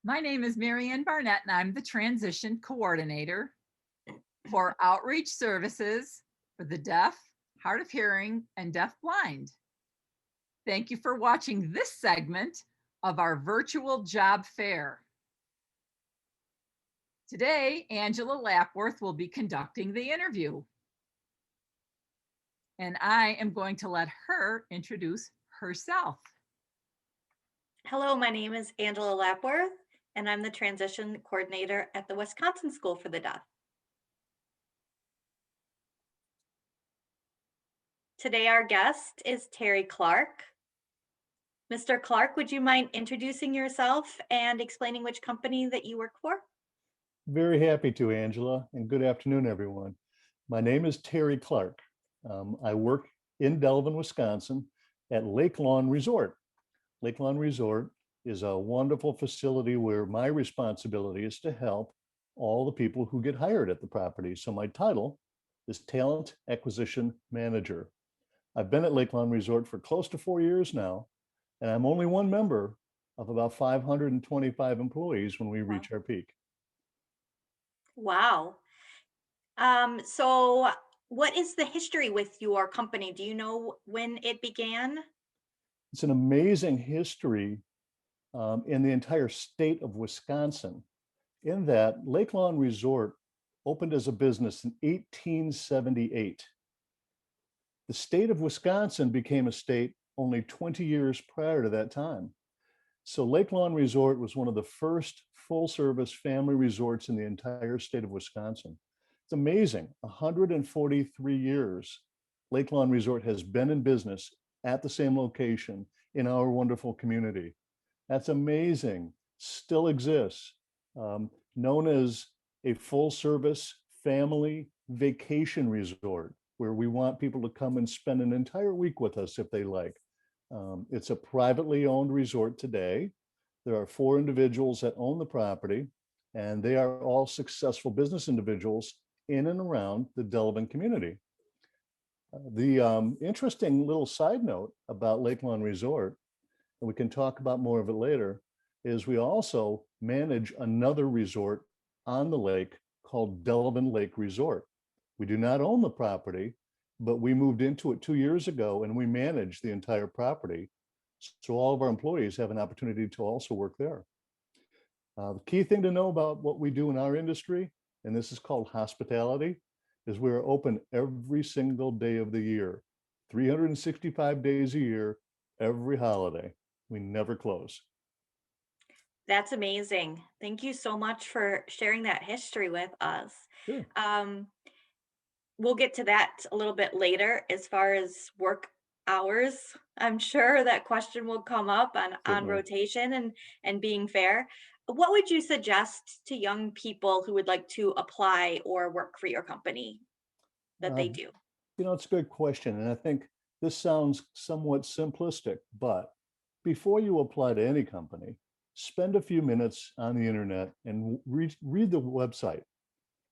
My name is Marianne Barnett, and I'm the Transition Coordinator for Outreach Services for the deaf, hard of hearing, and deaf-blind. Thank you for watching this segment of our virtual job fair. Today, Angela Lapworth will be conducting the interview, and I am going to let her introduce herself. Hello, my name is Angela Lapworth, and I'm the Transition Coordinator at the Wisconsin School for the Deaf. Today, our guest is Terry Clarke. Mr. Clarke, would you mind introducing yourself and explaining which company that you work for? Very happy to, Angela, and good afternoon, everyone. My name is Terry Clarke. I work in Delavan, Wisconsin at Lake Lawn Resort. Lake Lawn Resort is a wonderful facility where my responsibility is to help all the people who get hired at the property. So my title is Talent Acquisition Manager. I've been at Lake Lawn Resort for close to 4 years now, and I'm only one member of about 525 employees when we reach our peak. Wow. So what is the history with your company? Do you know when it began? It's an amazing history in the entire state of Wisconsin, in that Lake Lawn Resort opened as a business in 1878. The state of Wisconsin became a state only 20 years prior to that time. So Lake Lawn Resort was one of the first full-service family resorts in the entire state of Wisconsin. It's amazing, 143 years Lake Lawn Resort has been in business at the same location in our wonderful community. That's amazing, still exists, known as a full-service family vacation resort, where we want people to come and spend an entire week with us if they like. It's a privately owned resort today. There are 4 individuals that own the property, and they are all successful business individuals in and around the Delavan community. The interesting little side note about Lake Lawn Resort, and we can talk about more of it later, is we also manage another resort on the lake called Delavan Lake Resort. We do not own the property, but we moved into it 2 years ago and we manage the entire property. So all of our employees have an opportunity to also work there. The key thing to know about what we do in our industry, and this is called hospitality, is we're open every single day of the year, 365 days a year, every holiday. We never close. That's amazing. Thank you so much for sharing that history with us. Sure. We'll get to that a little bit later as far as work hours. I'm sure that question will come up on Certainly. rotation and being fair. What would you suggest to young people who would like to apply or work for your company that they do? It's a good question. And I think this sounds somewhat simplistic, but before you apply to any company, spend a few minutes on the internet and read the website,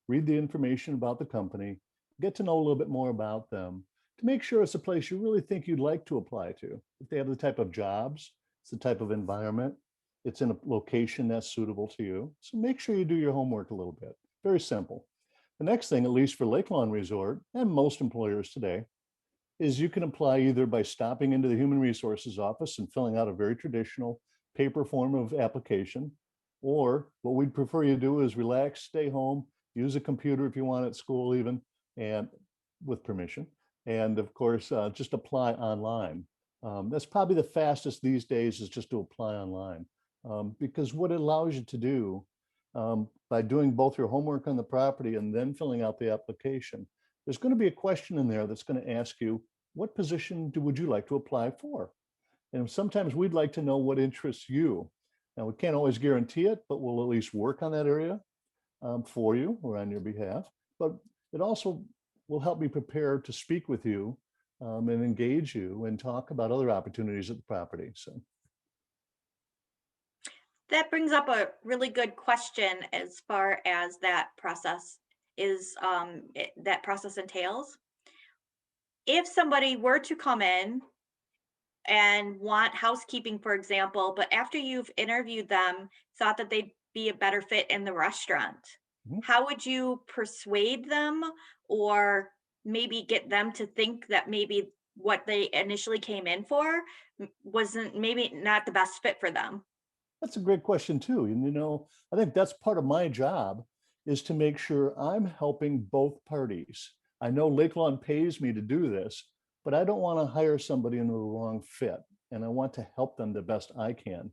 read the information about the company, get to know a little bit more about them to make sure it's a place you really think you'd like to apply to. If they have the type of jobs, it's the type of environment, it's in a location that's suitable to you. So make sure you do your homework a little bit. Very simple. The next thing, at least for Lake Lawn Resort and most employers today, is you can apply either by stopping into the Human Resources office and filling out a very traditional paper form of application, or what we'd prefer you do is relax, stay home, use a computer if you want at school even, and with permission. And of course, just apply online. That's probably the fastest these days, is just to apply online. Because what it allows you to do by doing both your homework on the property and then filling out the application, there's going to be a question in there that's going to ask you, what position would you like to apply for? And sometimes we'd like to know what interests you. Now, we can't always guarantee it, but we'll at least work on that area for you or on your behalf. But it also will help me prepare to speak with you and engage you and talk about other opportunities at the property. So That brings up a really good question as far as that process is, that process entails. If somebody were to come in and want housekeeping, for example, but after you've interviewed them, thought that they'd be a better fit in the restaurant. Mhm. How would you persuade them or maybe get them to think that maybe what they initially came in for wasn't maybe not the best fit for them? That's a great question too. And I think that's part of my job is to make sure I'm helping both parties. I know Lake Lawn pays me to do this, but I don't want to hire somebody into the wrong fit. And I want to help them the best I can.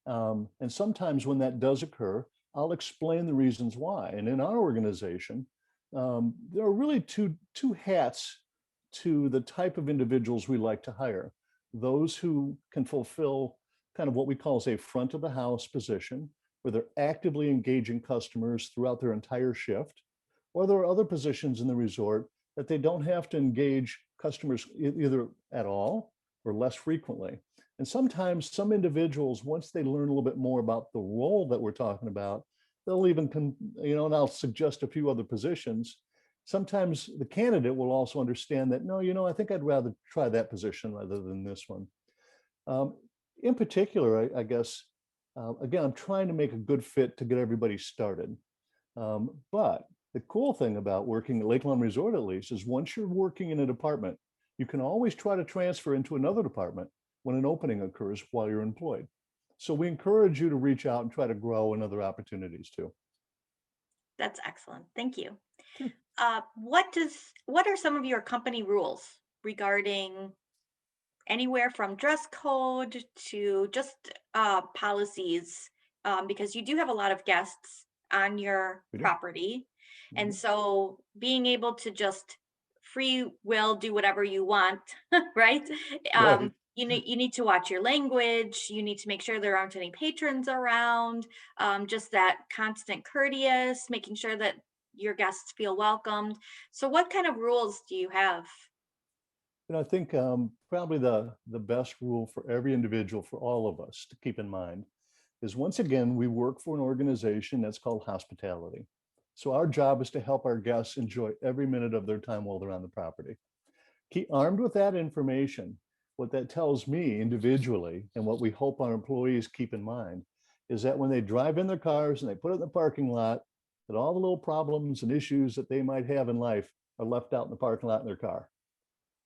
And sometimes when that does occur, I'll explain the reasons why. And in our organization, there are really two hats to the type of individuals we like to hire. Those who can fulfill kind of what we call as a front of the house position, where they're actively engaging customers throughout their entire shift. Or there are other positions in the resort that they don't have to engage customers either at all or less frequently. And sometimes some individuals, once they learn a little bit more about the role that we're talking about, they'll even, and I'll suggest a few other positions. Sometimes the candidate will also understand that, no, I think I'd rather try that position rather than this one. Um, in particular, I guess, again, I'm trying to make a good fit to get everybody started. But the cool thing about working at Lake Lawn Resort, at least, is once you're working in a department, you can always try to transfer into another department when an opening occurs while you're employed. So we encourage you to reach out and try to grow in other opportunities too. That's excellent. Thank you. Sure. What are some of your company rules regarding anywhere from dress code to just policies? Because you do have a lot of guests on your We do. property, and Mhm. so being able to just free will do whatever you want, right? Right. You need to watch your language. You need to make sure there aren't any patrons around. Just that constant courteous, making sure that your guests feel welcomed. So, what kind of rules do you have? I think probably the best rule for every individual, for all of us to keep in mind, is once again, we work for an organization that's called hospitality. So our job is to help our guests enjoy every minute of their time while they're on the property. Keep armed with that information. What that tells me individually, and what we hope our employees keep in mind, is that when they drive in their cars and they put it in the parking lot, that all the little problems and issues that they might have in life are left out in the parking lot in their car.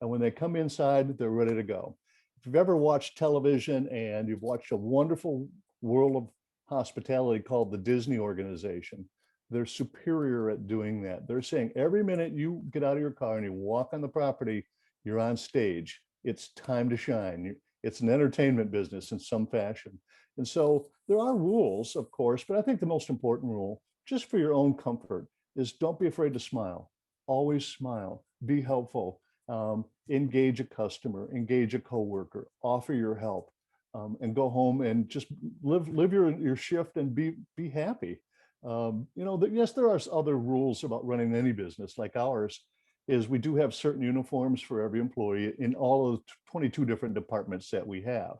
And when they come inside, they're ready to go. If you've ever watched television and you've watched a wonderful world of hospitality called the Disney organization, they're superior at doing that. They're saying every minute you get out of your car and you walk on the property, you're on stage. It's time to shine. It's an entertainment business in some fashion. And so there are rules, of course, but I think the most important rule, just for your own comfort, is don't be afraid to smile. Always smile. Be helpful. Engage a customer, engage a coworker, offer your help, and go home and just live your shift and be happy. Yes, there are other rules about running any business like ours. Is we do have certain uniforms for every employee in all of the 22 different departments that we have.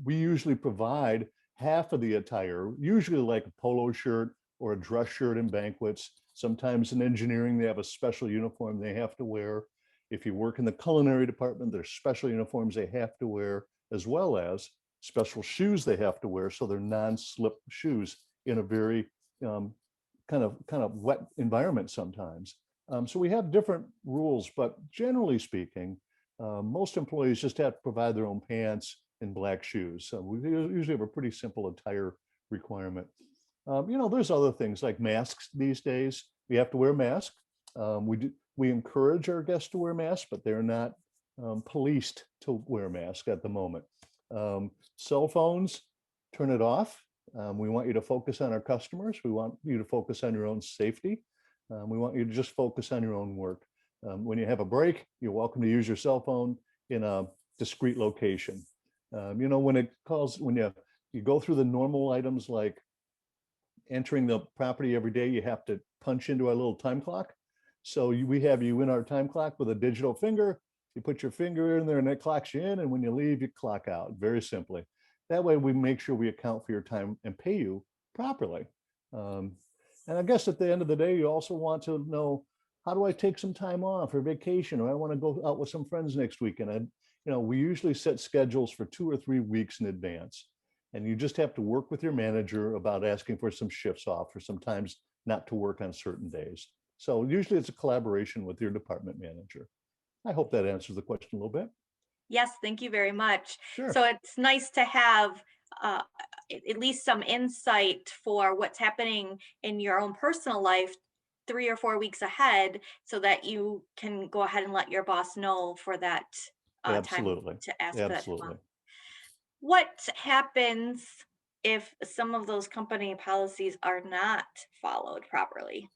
We usually provide half of the attire, usually like a polo shirt or a dress shirt in banquets. Sometimes in engineering, they have a special uniform they have to wear. If you work in the culinary department, there's special uniforms they have to wear, as well as special shoes they have to wear. So they're non-slip shoes in a very kind of wet environment sometimes. So we have different rules, but generally speaking, most employees just have to provide their own pants and black shoes. So we usually have a pretty simple attire requirement. There's other things like masks these days. We have to wear a mask. We encourage our guests to wear masks, but they're not policed to wear a mask at the moment. Cell phones, turn it off. We want you to focus on our customers. We want you to focus on your own safety. We want you to just focus on your own work. When you have a break, you're welcome to use your cell phone in a discrete location. When you go through the normal items like entering the property every day, you have to punch into our little time clock. So we have you in our time clock with a digital finger. You put your finger in there and it clocks you in. And when you leave, you clock out very simply. That way we make sure we account for your time and pay you properly. And I guess at the end of the day, you also want to know, how do I take some time off or vacation, or I want to go out with some friends next weekend? we usually set schedules for 2 or 3 weeks in advance. And you just have to work with your manager about asking for some shifts off or sometimes not to work on certain days. So usually it's a collaboration with your department manager. I hope that answers the question a little bit. Yes, thank you very much. Sure. So it's nice to have uh, at least some insight for what's happening in your own personal life 3 or 4 weeks ahead so that you can go ahead and let your boss know for that time Absolutely. to ask for that time Absolutely. off. What happens if some of those company policies are not followed properly?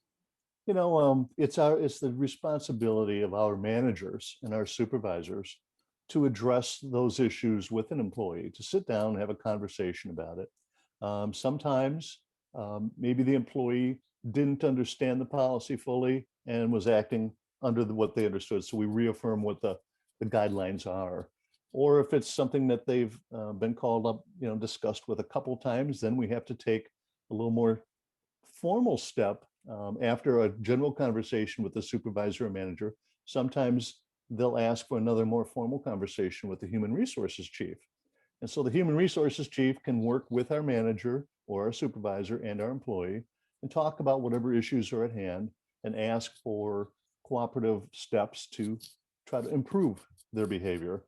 It's the responsibility of our managers and our supervisors to address those issues with an employee, to sit down and have a conversation about it. Sometimes maybe the employee didn't understand the policy fully and was acting under what they understood. So we reaffirm what the guidelines are. Or if it's something that they've been called up, discussed with a couple times, then we have to take a little more formal step after a general conversation with the supervisor or manager. Sometimes they'll ask for another more formal conversation with the human resources chief. And so the human resources chief can work with our manager or our supervisor and our employee and talk about whatever issues are at hand and ask for cooperative steps to try to improve their behavior.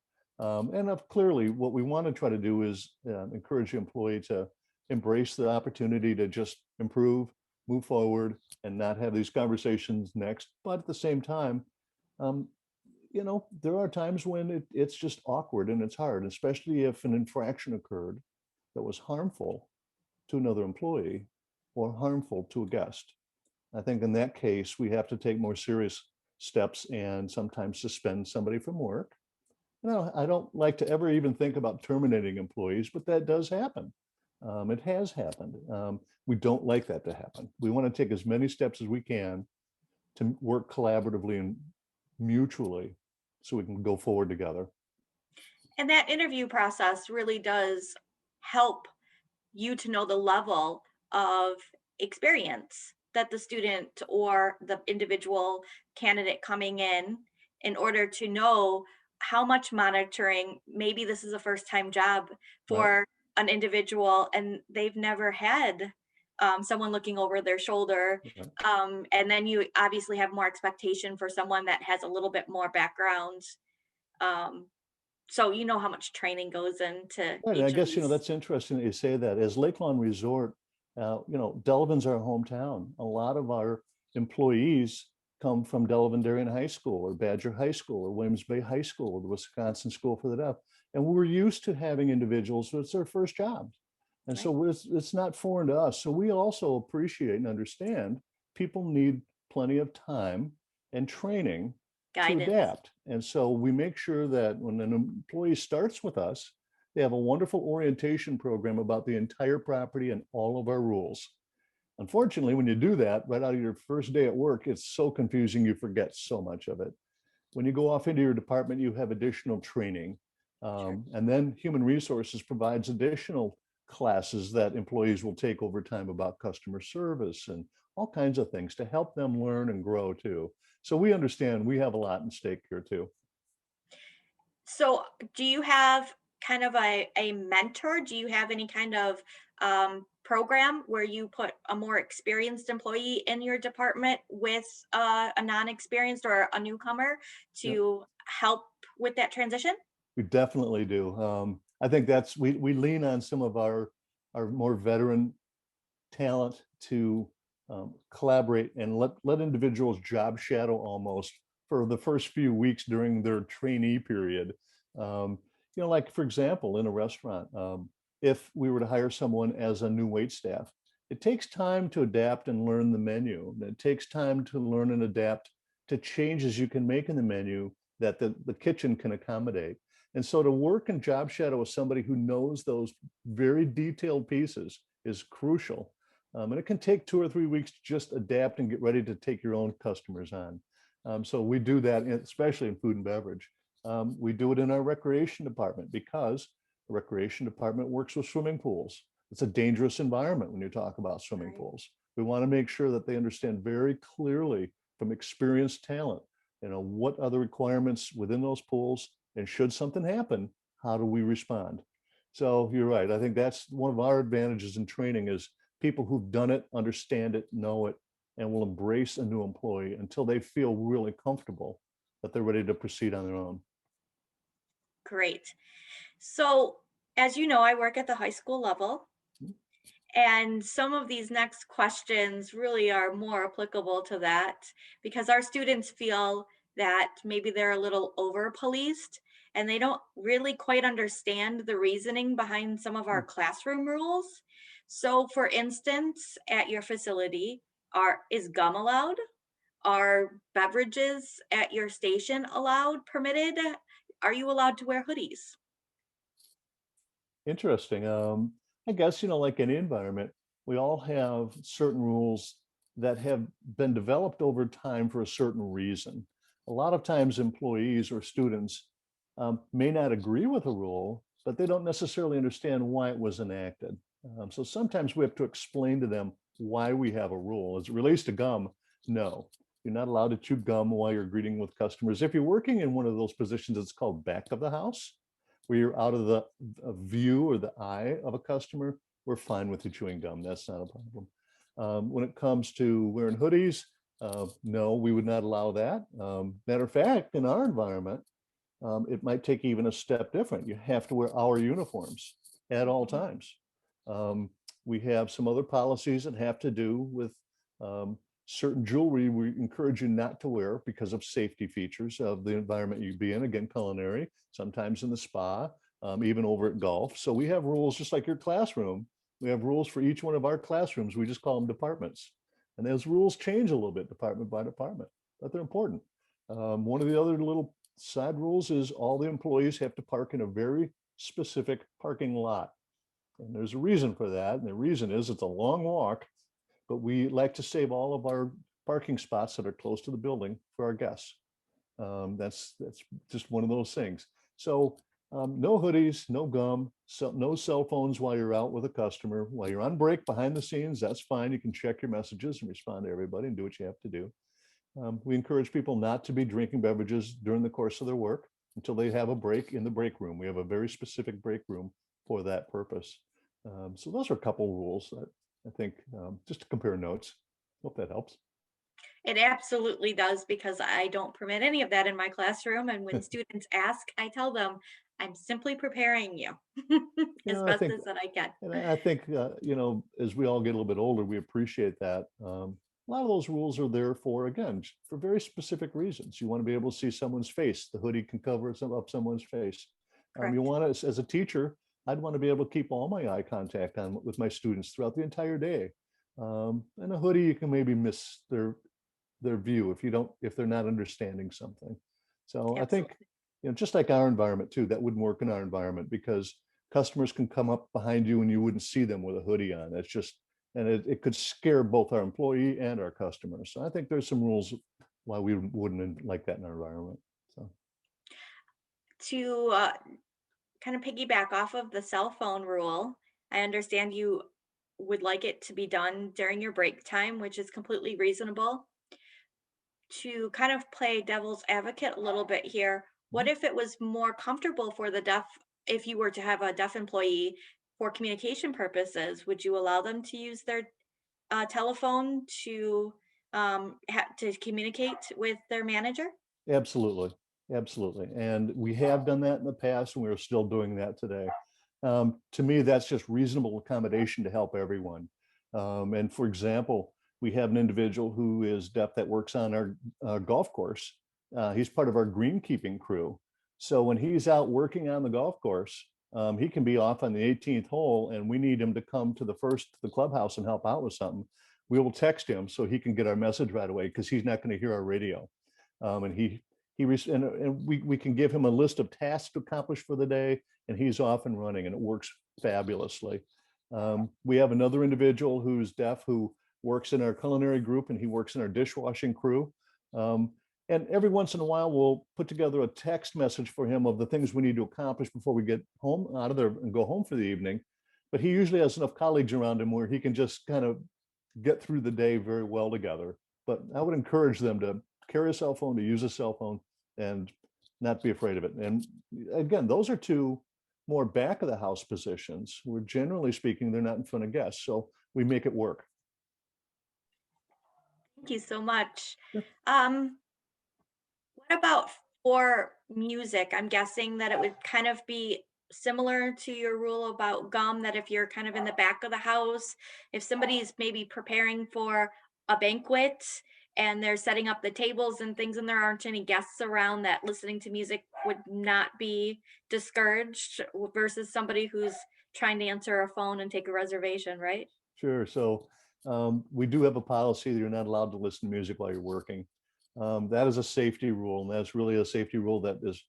Clearly, what we want to try to do is encourage the employee to embrace the opportunity to just improve, move forward, and not have these conversations next. But at the same time, um, there are times when it's just awkward and it's hard, especially if an infraction occurred that was harmful to another employee or harmful to a guest. I think in that case, we have to take more serious steps and sometimes suspend somebody from work. I don't like to ever even think about terminating employees, but that does happen. It has happened. We don't like that to happen. We want to take as many steps as we can to work collaboratively and mutually so we can go forward together. And that interview process really does help you to know the level of experience that the student or the individual candidate coming in order to know how much monitoring. Maybe this is a first time job Right. for an individual and they've never had someone looking over their shoulder. Right. And then you obviously have more expectation for someone that has a little bit more background. Um, so you know how much training goes into Right, and I each of guess, these. that's interesting that you say that. As Lake Lawn Resort, Delvin's our hometown. A lot of our employees come from Delavan Darien High School or Badger High School or Williams Bay High School or the Wisconsin School for the Deaf. And we're used to having individuals who it's their first job. And Right. so it's not foreign to us. So we also appreciate and understand people need plenty of time and training to Guidance. adapt. And so we make sure that when an employee starts with us, they have a wonderful orientation program about the entire property and all of our rules. Unfortunately, when you do that right out of your first day at work, it's so confusing, you forget so much of it. When you go off into your department, you have additional training. Sure. And then human resources provides additional classes that employees will take over time about customer service and all kinds of things to help them learn and grow too. So we understand we have a lot in stake here too. So, do you have kind of a mentor? Do you have any kind of program where you put a more experienced employee in your department with a non-experienced or a newcomer Yep. to help with that transition? We definitely do. I think we lean on some of our more veteran talent to collaborate and let individuals job shadow almost for the first few weeks during their trainee period. Like for example, in a restaurant, if we were to hire someone as a new wait staff, it takes time to adapt and learn the menu. It takes time to learn and adapt to changes you can make in the menu that the kitchen can accommodate. And so to work and job shadow with somebody who knows those very detailed pieces is crucial. And it can take 2 or 3 weeks to just adapt and get ready to take your own customers on. So we do that, especially in food and beverage. We do it in our recreation department because the recreation department works with swimming pools. It's a dangerous environment when you talk about swimming Right. pools. We want to make sure that they understand very clearly from experienced talent, what are the requirements within those pools And should something happen, how do we respond? So you're right. I think that's one of our advantages in training is people who've done it, understand it, know it, and will embrace a new employee until they feel really comfortable that they're ready to proceed on their own. Great. So, as you know, I work at the high school level, and some of these next questions really are more applicable to that because our students feel that maybe they're a little over policed and they don't really quite understand the reasoning behind some of our classroom rules. So, for instance, at your facility, is gum allowed? Are beverages at your station allowed, permitted? Are you allowed to wear hoodies? Interesting. I guess, like any environment, we all have certain rules that have been developed over time for a certain reason. A lot of times employees or students may not agree with a rule, but they don't necessarily understand why it was enacted. So sometimes we have to explain to them why we have a rule. As it relates to gum, no, you're not allowed to chew gum while you're greeting with customers. If you're working in one of those positions, it's called back of the house, where you're out of the view or the eye of a customer, we're fine with you chewing gum. That's not a problem. When it comes to wearing hoodies, no, we would not allow that. Matter of fact, in our environment, it might take even a step different. You have to wear our uniforms at all times. Um, we have some other policies that have to do with certain jewelry we encourage you not to wear because of safety features of the environment you'd be in. Again, culinary, sometimes in the spa, even over at golf. So we have rules just like your classroom. We have rules for each one of our classrooms. We just call them departments. And those rules change a little bit department by department, but they're important. One of the other little side rules is all the employees have to park in a very specific parking lot. And there's a reason for that. And the reason is it's a long walk, but we like to save all of our parking spots that are close to the building for our guests. That's just one of those things. So no hoodies, no gum, no cell phones while you're out with a customer. While you're on break behind the scenes, that's fine. You can check your messages and respond to everybody and do what you have to do. We encourage people not to be drinking beverages during the course of their work until they have a break in the break room. We have a very specific break room for that purpose. So those are a couple rules that I think just to compare notes. Hope that helps. It absolutely does because I don't permit any of that in my classroom. And when students ask, I tell them, I'm simply preparing you as I best think, as that I can. and I think, as we all get a little bit older, we appreciate that. A lot of those rules are there for, again, for very specific reasons. You want to be able to see someone's face. The hoodie can cover up someone's face. You Correct. want to, as a teacher, I'd want to be able to keep all my eye contact on with my students throughout the entire day. And a hoodie, you can maybe miss their view if they're not understanding something. So I think, Absolutely. just like our environment too, that wouldn't work in our environment because customers can come up behind you and you wouldn't see them with a hoodie on. That's just, and it could scare both our employee and our customers. So I think there's some rules why we wouldn't like that in our environment. So To kind of piggyback off of the cell phone rule, I understand you would like it to be done during your break time, which is completely reasonable. To kind of play devil's advocate a little bit here, what if it was more comfortable for the deaf, if you were to have a deaf employee for communication purposes, would you allow them to use their telephone to communicate with their manager? absolutely, absolutely. And we have done that in the past and we're still doing that today. To me, that's just reasonable accommodation to help everyone. And for example, we have an individual who is deaf that works on our golf course. He's part of our greenkeeping crew. So when he's out working on the golf course, he can be off on the 18th hole and we need him to come to the clubhouse and help out with something. We will text him so he can get our message right away because he's not going to hear our radio. And we can give him a list of tasks to accomplish for the day and he's off and running and it works fabulously. We have another individual who's deaf who works in our culinary group and he works in our dishwashing crew. And every once in a while, we'll put together a text message for him of the things we need to accomplish before we get home out of there and go home for the evening. But he usually has enough colleagues around him where he can just kind of get through the day very well together. But I would encourage them to carry a cell phone, to use a cell phone, and not be afraid of it. And again, those are two more back of the house positions where generally speaking, they're not in front of guests. So we make it work. Thank you so much. Sure. What about for music? I'm guessing that it would kind of be similar to your rule about gum, that if you're kind of in the back of the house, if somebody's maybe preparing for a banquet and they're setting up the tables and things and there aren't any guests around, that listening to music would not be discouraged versus somebody who's trying to answer a phone and take a reservation, right? Sure. So we do have a policy that you're not allowed to listen to music while you're working. That is a safety rule, and that's really a safety rule that is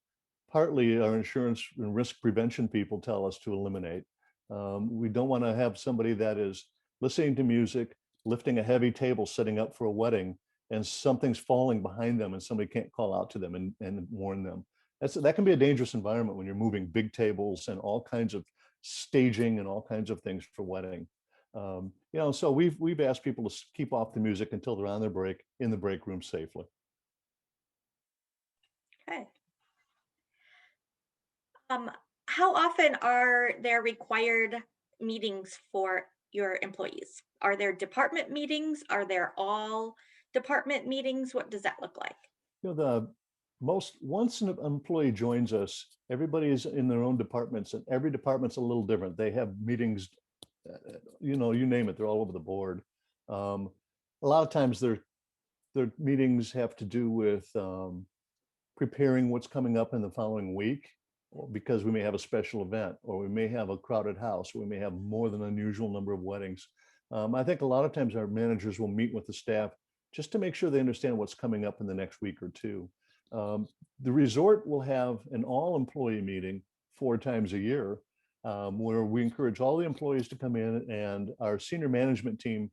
partly our insurance and risk prevention people tell us to eliminate. We don't want to have somebody that is listening to music, lifting a heavy table, setting up for a wedding, and something's falling behind them and somebody can't call out to them and warn them. That can be a dangerous environment when you're moving big tables and all kinds of staging and all kinds of things for wedding. So we've asked people to keep off the music until they're on their break in the break room safely. Okay. How often are there required meetings for your employees? Are there department meetings? Are there all department meetings? What does that look like? Once an employee joins us, everybody is in their own departments, and every department's a little different. They have meetings, you name it, they're all over the board. A lot of times their meetings have to do with preparing what's coming up in the following week, because we may have a special event, or we may have a crowded house, or we may have more than unusual number of weddings. I think a lot of times our managers will meet with the staff just to make sure they understand what's coming up in the next week or two. The resort will have an all-employee meeting 4 times a year, where we encourage all the employees to come in, and our senior management team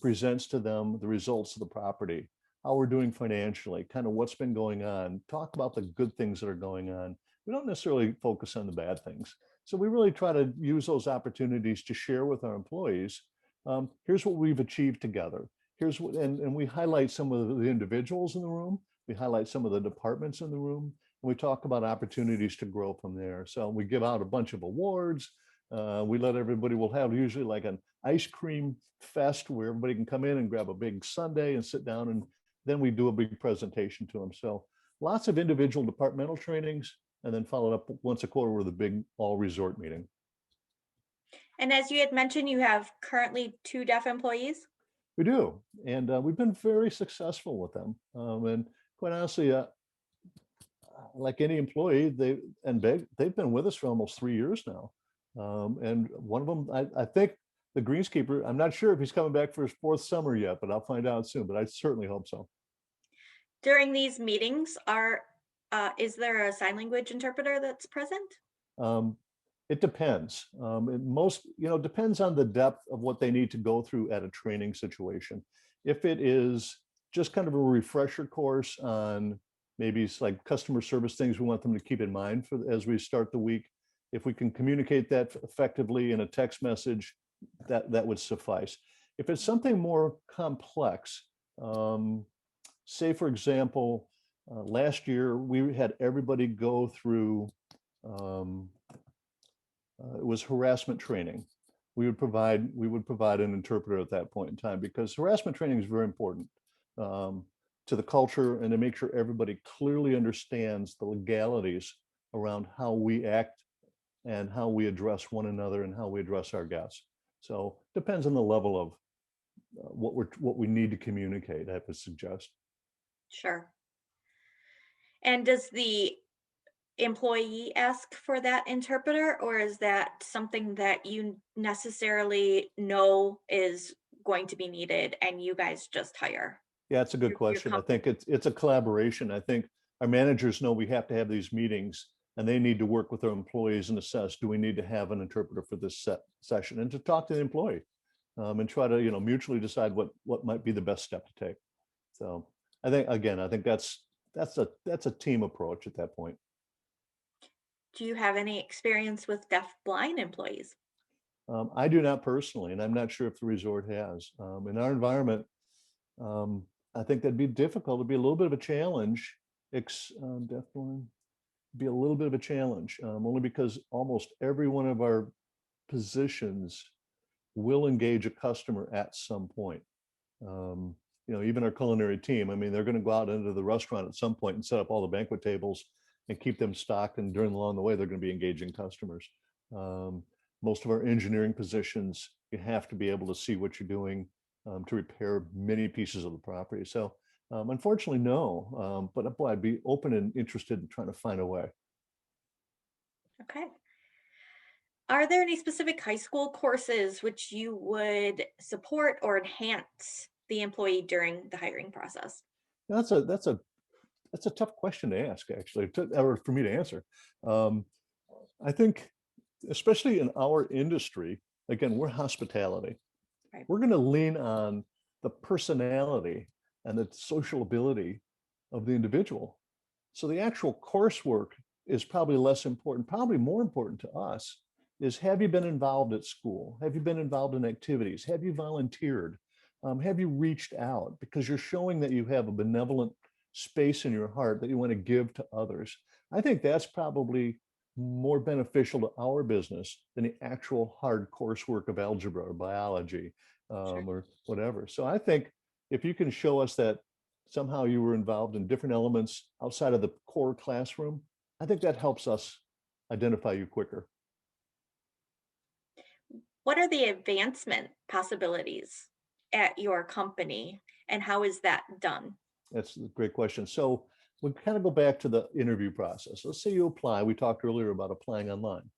presents to them the results of the property, how we're doing financially, kind of what's been going on, talk about the good things that are going on. We don't necessarily focus on the bad things. So we really try to use those opportunities to share with our employees. Here's what we've achieved together. Here's what, and we highlight some of the individuals in the room. We highlight some of the departments in the room. And we talk about opportunities to grow from there. So we give out a bunch of awards. We let everybody, we'll have usually like an ice cream fest where everybody can come in and grab a big sundae and sit down, and then we do a big presentation to them. So lots of individual departmental trainings, and then followed up once a quarter with a big all resort meeting. And as you had mentioned, you have currently 2 deaf employees. We do, and we've been very successful with them. And quite honestly, like any employee, they've been with us for almost 3 years now. And one of them, I think the greenskeeper, I'm not sure if he's coming back for his 4th summer yet, but I'll find out soon, but I certainly hope so. During these meetings, is there a sign language interpreter that's present? It depends. It depends on the depth of what they need to go through at a training situation. If it is just kind of a refresher course on maybe it's like customer service things we want them to keep in mind as we start the week, if we can communicate that effectively in a text message, that would suffice. If it's something more complex, say for example, last year we had everybody go through it was harassment training. We would provide an interpreter at that point in time, because harassment training is very important to the culture, and to make sure everybody clearly understands the legalities around how we act and how we address one another and how we address our guests. So depends on the level of what we need to communicate, I would suggest. Sure. And does the employee ask for that interpreter, or is that something that you necessarily know is going to be needed and you guys just hire? Yeah, it's a good question. I think it's a collaboration. I think our managers know we have to have these meetings, and they need to work with their employees and assess, do we need to have an interpreter for this session, and to talk to the employee and try to mutually decide what might be the best step to take. So I think that's a team approach at that point. Do you have any experience with deaf blind employees? I do not personally, and I'm not sure if the resort has. In our environment, I think that'd be difficult. It'd be a little bit of a challenge. Deaf blind. be a little bit of a challenge, only because almost every one of our positions will engage a customer at some point. Even our culinary team, I mean, they're going to go out into the restaurant at some point and set up all the banquet tables and keep them stocked. And along the way, they're going to be engaging customers. Most of our engineering positions, you have to be able to see what you're doing to repair many pieces of the property. So unfortunately, no, but boy, I'd be open and interested in trying to find a way. Okay. Are there any specific high school courses which you would support or enhance the employee during the hiring process? That's a tough question to ask, actually, or for me to answer. I think, especially in our industry, again, we're hospitality. Right. We're going to lean on the personality and the social ability of the individual. So the actual coursework is probably less important. Probably more important to us is, have you been involved at school? Have you been involved in activities? Have you volunteered? Have you reached out? Because you're showing that you have a benevolent space in your heart that you want to give to others. I think that's probably more beneficial to our business than the actual hard coursework of algebra or biology or whatever. So I think if you can show us that somehow you were involved in different elements outside of the core classroom, I think that helps us identify you quicker. What are the advancement possibilities at your company, and how is that done? That's a great question. So we kind of go back to the interview process. Let's say you apply. We talked earlier about applying online.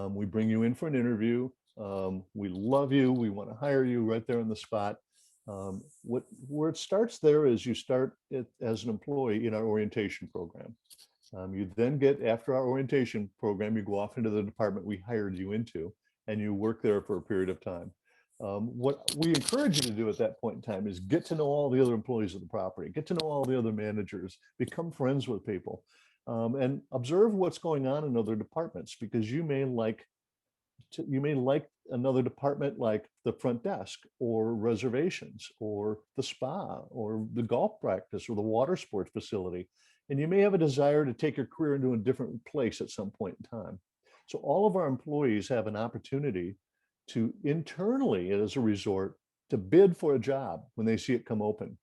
We bring you in for an interview. We love you. We want to hire you right there on the spot. Where it starts there is you start as an employee in our orientation program. You then get, after our orientation program, you go off into the department we hired you into, and you work there for a period of time. What we encourage you to do at that point in time is get to know all the other employees of the property, get to know all the other managers, become friends with people, and observe what's going on in other departments, because you may like another department, like the front desk or reservations or the spa or the golf practice or the water sports facility. And you may have a desire to take your career into a different place at some point in time. So all of our employees have an opportunity to internally, as a resort, to bid for a job when they see it come open.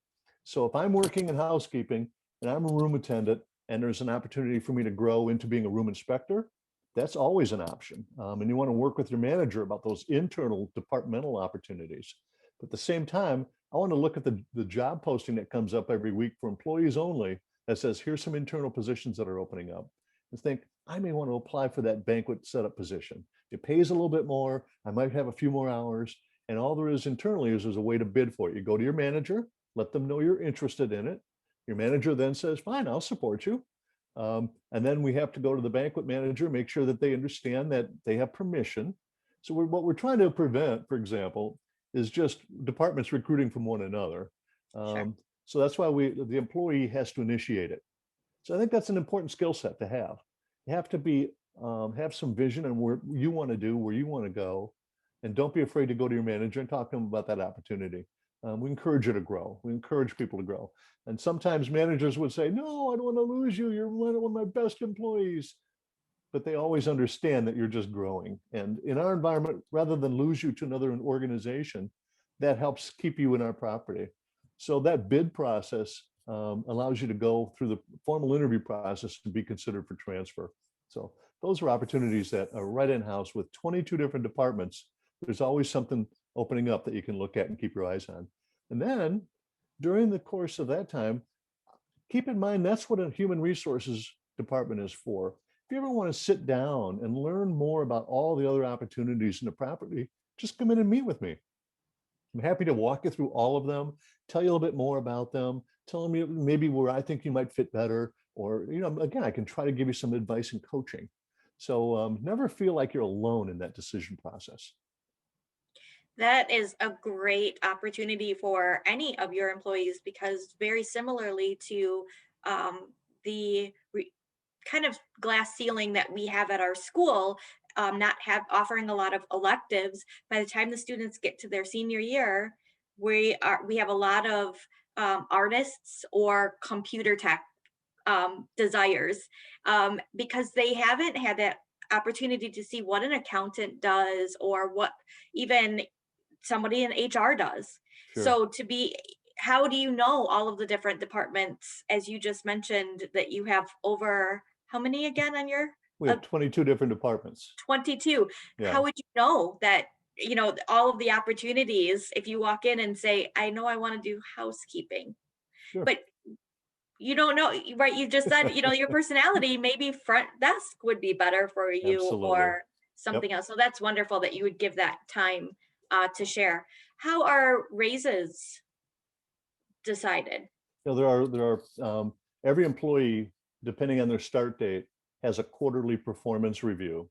So if I'm working in housekeeping and I'm a room attendant and there's an opportunity for me to grow into being a room inspector, that's always an option. And you want to work with your manager about those internal departmental opportunities. But at the same time, I want to look at the job posting that comes up every week for employees only that says, here's some internal positions that are opening up, and think, I may want to apply for that banquet setup position. It pays a little bit more. I might have a few more hours. And all there is internally is there's a way to bid for it. You go to your manager, let them know you're interested in it. Your manager then says, fine, I'll support you. And then we have to go to the banquet manager, make sure that they understand that they have permission. So what we're trying to prevent, for example, is just departments recruiting from one another. So that's why the employee has to initiate it. So I think that's an important skill set to have. You have to be have some vision on where you want to do, where you want to go, and don't be afraid to go to your manager and talk to them about that opportunity. We encourage you to grow. We encourage people to grow. And sometimes managers would say, no, I don't want to lose you. You're one of my best employees. But they always understand that you're just growing. And in our environment, rather than lose you to another organization, that helps keep you in our property. So that bid process allows you to go through the formal interview process to be considered for transfer. So those are opportunities that are right in-house with 22 different departments. There's always something opening up that you can look at and keep your eyes on. And then during the course of that time, keep in mind, that's what a human resources department is for. If you ever want to sit down and learn more about all the other opportunities in the property, just come in and meet with me. I'm happy to walk you through all of them, tell you a little bit more about them, tell me maybe where I think you might fit better, or, again, I can try to give you some advice and coaching. So never feel like you're alone in that decision process. That is a great opportunity for any of your employees, because very similarly to the kind of glass ceiling that we have at our school, not offering a lot of electives, by the time the students get to their senior year, we have a lot of artists or computer tech desires, because they haven't had that opportunity to see what an accountant does or what even somebody in HR does. Sure. So how do you know all of the different departments, as you just mentioned, that you have over how many again on your We have 22 different departments. 22? Yeah, How would you know that, all of the opportunities if you walk in and say, I know I want to do housekeeping, sure. but you don't know, right? You just said, your personality, maybe front desk would be better for you Absolutely. or Yep. something else. So that's wonderful that you would give that time to share. How are raises decided? Every employee, depending on their start date, has a quarterly performance review.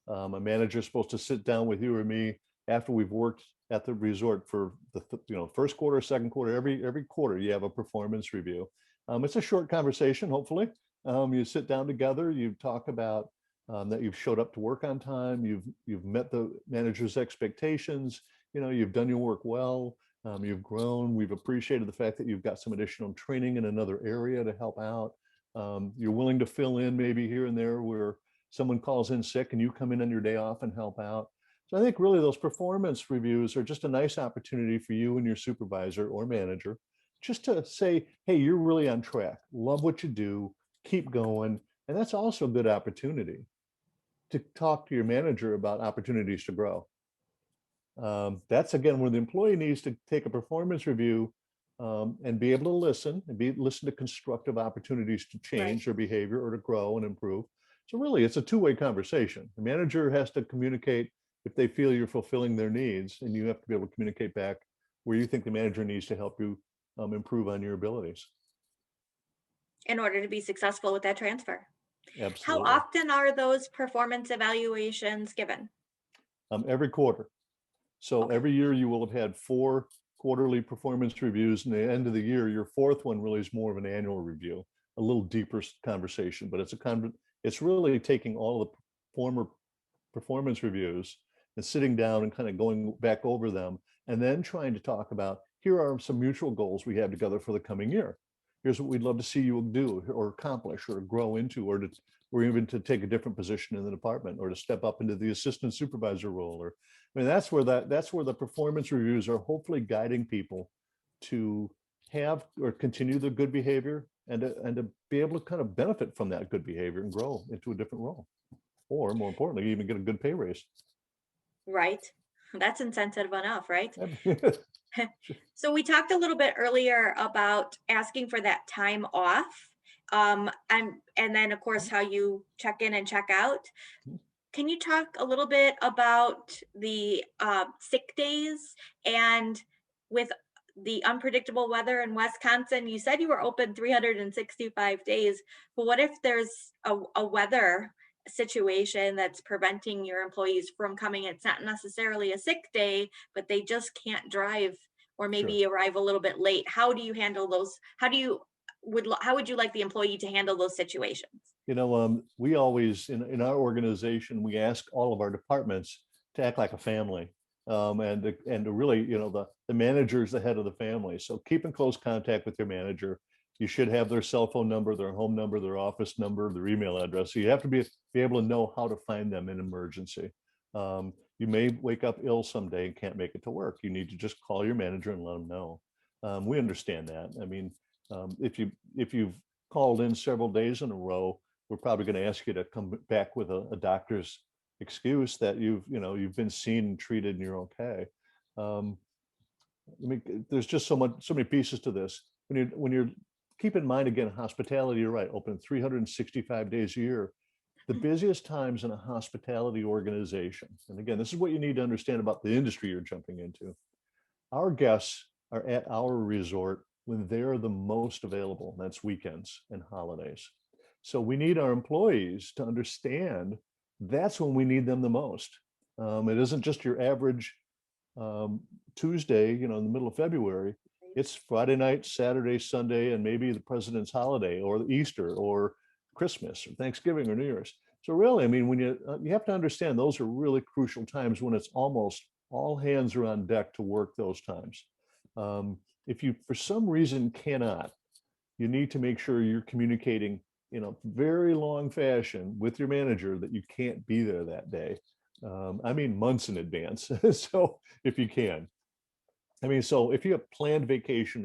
A manager is supposed to sit down with you or me after we've worked at the resort for the first quarter, second quarter, every quarter you have a performance review. It's a short conversation, hopefully. You sit down together, you talk about that you've showed up to work on time, you've met the manager's expectations, you've done your work well. You've grown. We've appreciated the fact that you've got some additional training in another area to help out. You're willing to fill in maybe here and there where someone calls in sick and you come in on your day off and help out. So I think really those performance reviews are just a nice opportunity for you and your supervisor or manager just to say, hey, you're really on track. Love what you do. Keep going. And that's also a good opportunity to talk to your manager about opportunities to grow. That's again where the employee needs to take a performance review and be able to listen to constructive opportunities to change their behavior or to grow and improve. So really, it's a two-way conversation. The manager has to communicate if they feel you're fulfilling their needs, and you have to be able to communicate back where you think the manager needs to help you improve on your abilities. In order to be successful with that transfer. How Absolutely. often are those performance evaluations given? Every quarter. So Okay. every year you will have had 4 quarterly performance reviews, and at the end of the year, your 4th one really is more of an annual review, a little deeper conversation, but it's really taking all the former performance reviews and sitting down and kind of going back over them, and then trying to talk about, here are some mutual goals we have together for the coming year. Here's what we'd love to see you do or accomplish or grow into, or even to take a different position in the department or to step up into the assistant supervisor role. Or I mean, that's where the performance reviews are hopefully guiding people to have or continue the good behavior and to be able to kind of benefit from that good behavior and grow into a different role, or more importantly, even get a good pay raise. Right. That's incentive enough, right? Sure. So we talked a little bit earlier about asking for that time off. And then of course how you check in and check out. Can you talk a little bit about the sick days, and with the unpredictable weather in Wisconsin? You said you were open 365 days, but what if there's a weather situation that's preventing your employees from coming? It's not necessarily a sick day, but they just can't drive or Sure. maybe arrive a little bit late. How do you handle those? How would you like the employee to handle those situations? We always, in our organization, we ask all of our departments to act like a family. And to really, the manager is the head of the family. So keep in close contact with your manager. You should have their cell phone number, their home number, their office number, their email address. So you have to be able to know how to find them in emergency. You may wake up ill someday and can't make it to work. You need to just call your manager and let them know. We understand that. I mean, if you've called in several days in a row, we're probably going to ask you to come back with a doctor's excuse that you've been seen and treated and you're okay. There's just so many pieces to this. When you're keep in mind again, hospitality, you're right, open 365 days a year. The busiest times in a hospitality organization, and again, this is what you need to understand about the industry you're jumping into. Our guests are at our resort when they're the most available, and that's weekends and holidays. So we need our employees to understand that's when we need them the most. It isn't just your average Tuesday, in the middle of February. It's Friday night, Saturday, Sunday, and maybe the president's holiday or Easter or Christmas or Thanksgiving or New Year's. So really, I mean, when you have to understand those are really crucial times when it's almost all hands are on deck to work those times. If you, for some reason, cannot, you need to make sure you're communicating in a very long fashion with your manager that you can't be there that day. I mean, months in advance. So if you can, I mean, so if you have planned vacation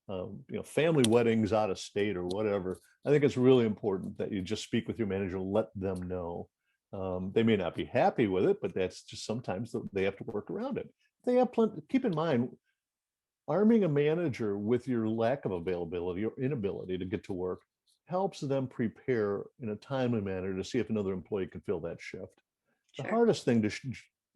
or family weddings out of state or whatever, I think it's really important that you just speak with your manager, let them know. They may not be happy with it, but that's just sometimes they have to work around it. They have keep in mind, arming a manager with your lack of availability or inability to get to work helps them prepare in a timely manner to see if another employee can fill that shift. The Sure. hardest thing to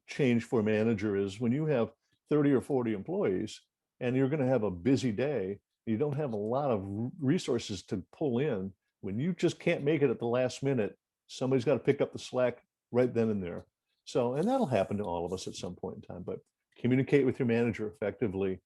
change for a manager is when you have 30 or 40 employees and you're going to have a busy day, you don't have a lot of resources to pull in. When you just can't make it at the last minute, somebody's got to pick up the slack right then and there. So, and that'll happen to all of us at some point in time, but communicate with your manager effectively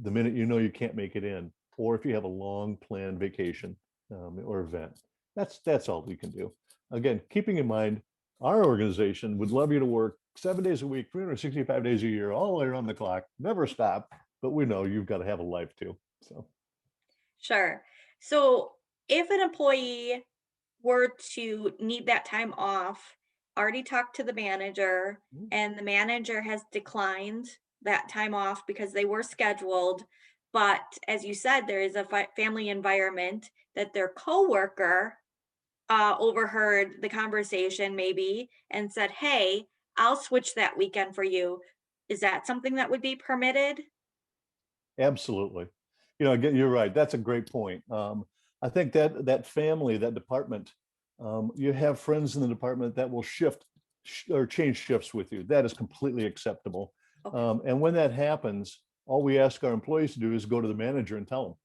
the minute you know you can't make it in, or if you have a long planned vacation or event. That's all we can do. Again, keeping in mind, our organization would love you to work 7 days a week, 365 days a year, all the way around the clock, never stop. But we know you've got to have a life too. So, Sure. So if an employee were to need that time off, already talked to the manager, and the manager has declined that time off because they were scheduled, but as you said, there is a family environment that their coworker overheard the conversation maybe and said, "Hey, I'll switch that weekend for you." Is that something that would be permitted? absolutely. Again, you're right. That's a great point. I think that family, that department, you have friends in the department that will shift or change shifts with you. That is completely acceptable. Okay. And when that happens, all we ask our employees to do is go to the manager and tell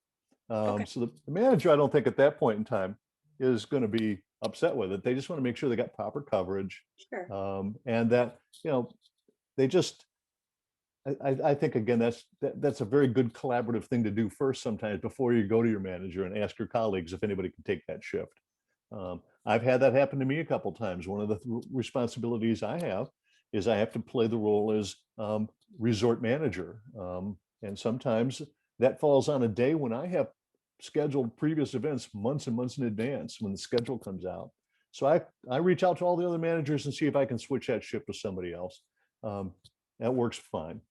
them. Okay. So the manager, I don't think at that point in time is going to be upset with it. They just want to make sure they got proper coverage, Sure. and that they just. I think again that's a very good collaborative thing to do first sometimes before you go to your manager and ask your colleagues if anybody can take that shift. I've had that happen to me a couple times. One of the responsibilities I have is I have to play the role as resort manager, and sometimes that falls on a day when I have scheduled previous events months and months in advance when the schedule comes out. So I reach out to all the other managers and see if I can switch that shift with somebody else. That works fine.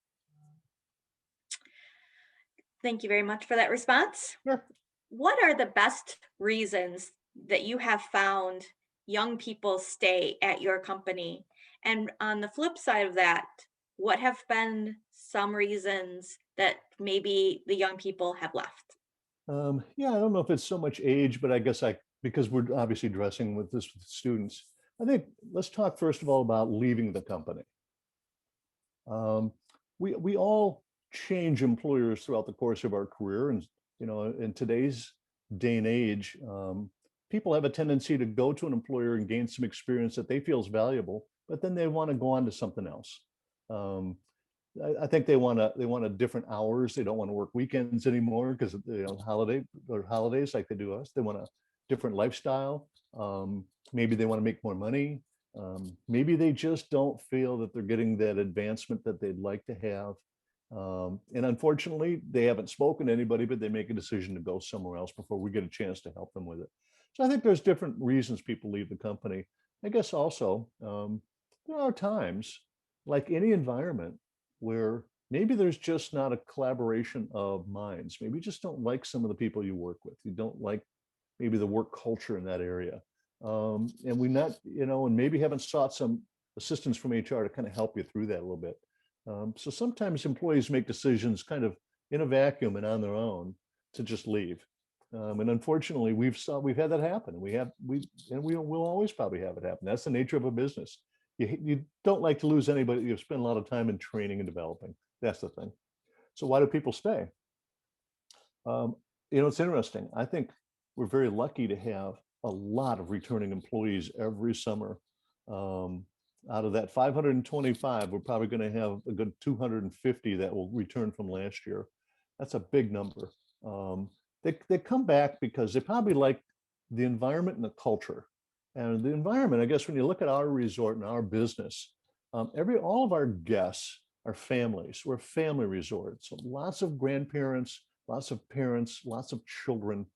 Thank you very much for that response. Sure. What are the best reasons that you have found young people stay at your company? And on the flip side of that, what have been some reasons that maybe the young people have left? Yeah, I don't know if it's so much age, but I guess because we're obviously addressing with this with students, I think let's talk first of all about leaving the company. We all change employers throughout the course of our career, and in today's day and age, people have a tendency to go to an employer and gain some experience that they feel is valuable, but then they want to go on to something else. I think they want a different hours. They don't want to work weekends anymore because holidays like they do us. They want a different lifestyle. Maybe they want to make more money. Maybe they just don't feel that they're getting that advancement that they'd like to have. And unfortunately, they haven't spoken to anybody, but they make a decision to go somewhere else before we get a chance to help them with it. So I think there's different reasons people leave the company. I guess also there are times, like any environment, where maybe there's just not a collaboration of minds. Maybe you just don't like some of the people you work with. You don't like maybe the work culture in that area. And and maybe haven't sought some assistance from HR to kind of help you through that a little bit. So sometimes employees make decisions kind of in a vacuum and on their own to just leave. And unfortunately, we've had that happen. We will always probably have it happen. That's the nature of a business. You don't like to lose anybody you've spent a lot of time in training and developing. That's the thing. So why do people stay? It's interesting. I think we're very lucky to have a lot of returning employees every summer. Out of that 525, we're probably going to have a good 250 that will return from last year. That's a big number. They come back because they probably like the environment and the culture. And the environment, I guess, when you look at our resort and our business, all of our guests are families. We're a family resort. So lots of grandparents, lots of parents, lots of children.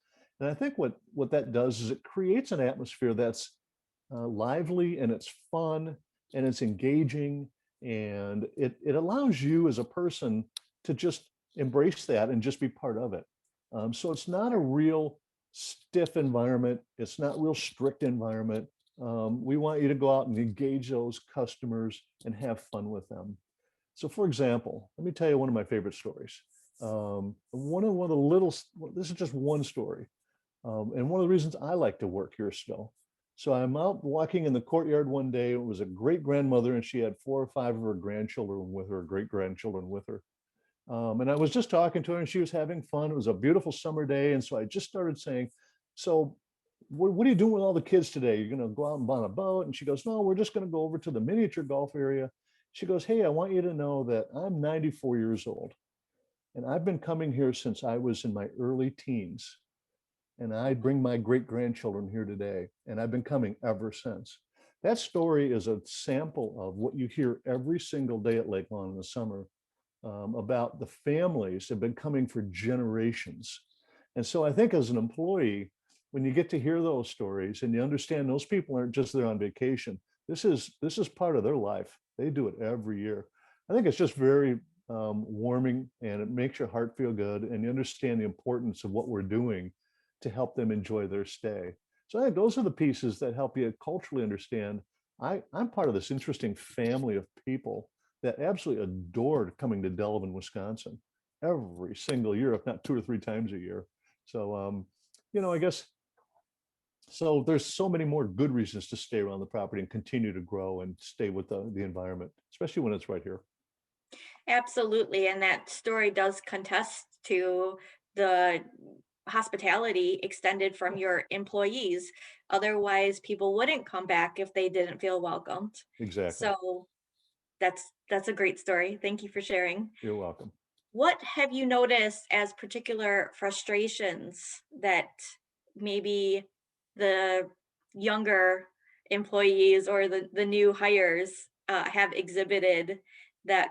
And I think what that does is it creates an atmosphere that's lively and it's fun and it's engaging, and it allows you as a person to just embrace that and just be part of it. So it's not a real stiff environment. It's not real strict environment. We want you to go out and engage those customers and have fun with them. So for example, let me tell you one of my favorite stories. One of the little, this is just one story. And one of the reasons I like to work here still. So I'm out walking in the courtyard one day. It was a great grandmother, and she had 4 or 5 of her grandchildren with her, great grandchildren with her. And I was just talking to her, and she was having fun. It was a beautiful summer day. And so I just started saying, so what are you doing with all the kids today? You're going to go out and on a boat? And she goes, no, we're just going to go over to the miniature golf area. She goes, hey, I want you to know that I'm 94 years old. And I've been coming here since I was in my early teens. And I bring my great grandchildren here today. And I've been coming ever since. That story is a sample of what you hear every single day at Lake Lawn in the summer, about the families that have been coming for generations. And so I think as an employee, when you get to hear those stories and you understand those people aren't just there on vacation, this is part of their life. They do it every year. I think it's just very warming, and it makes your heart feel good, and you understand the importance of what we're doing to help them enjoy their stay. So I think those are the pieces that help you culturally understand I'm part of this interesting family of people that absolutely adored coming to Delavan, Wisconsin every single year, if not 2 or 3 times a year. So, I guess, so there's so many more good reasons to stay around the property and continue to grow and stay with the environment, especially when it's right here. Absolutely. And that story does contest to the hospitality extended from your employees. Otherwise, people wouldn't come back if they didn't feel welcomed. Exactly. So that's a great story. Thank you for sharing. You're welcome. What have you noticed as particular frustrations that maybe the younger employees or the new hires have exhibited that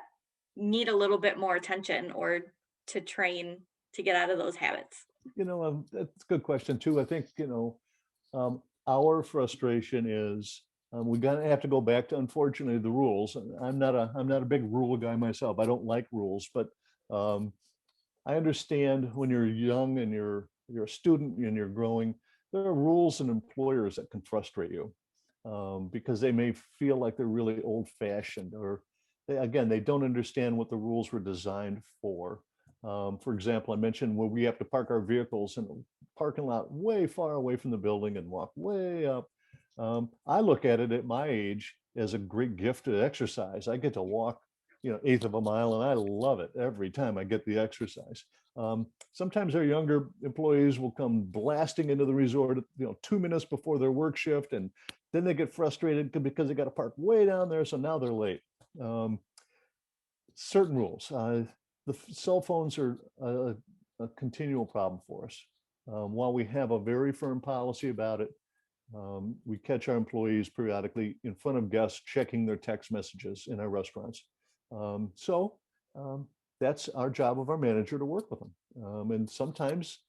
need a little bit more attention or to train to get out of those habits? That's a good question too. I think, our frustration is we're gonna have to go back to, unfortunately, the rules. And I'm not a big rule guy myself. I don't like rules, but um, I understand when you're young and you're a student and you're growing, there are rules and employers that can frustrate you, because they may feel like they're really old fashioned, or they don't understand what the rules were designed for. For example, I mentioned where we have to park our vehicles in a parking lot way far away from the building and walk way up. I look at it at my age as a great gift to exercise. I get to walk, eighth of a mile, and I love it every time I get the exercise. Sometimes our younger employees will come blasting into the resort, 2 minutes before their work shift, and then they get frustrated because they got to park way down there, so now they're late. Certain rules. The cell phones are a continual problem for us. While we have a very firm policy about it, we catch our employees periodically in front of guests checking their text messages in our restaurants. So that's our job of our manager to work with them. And sometimes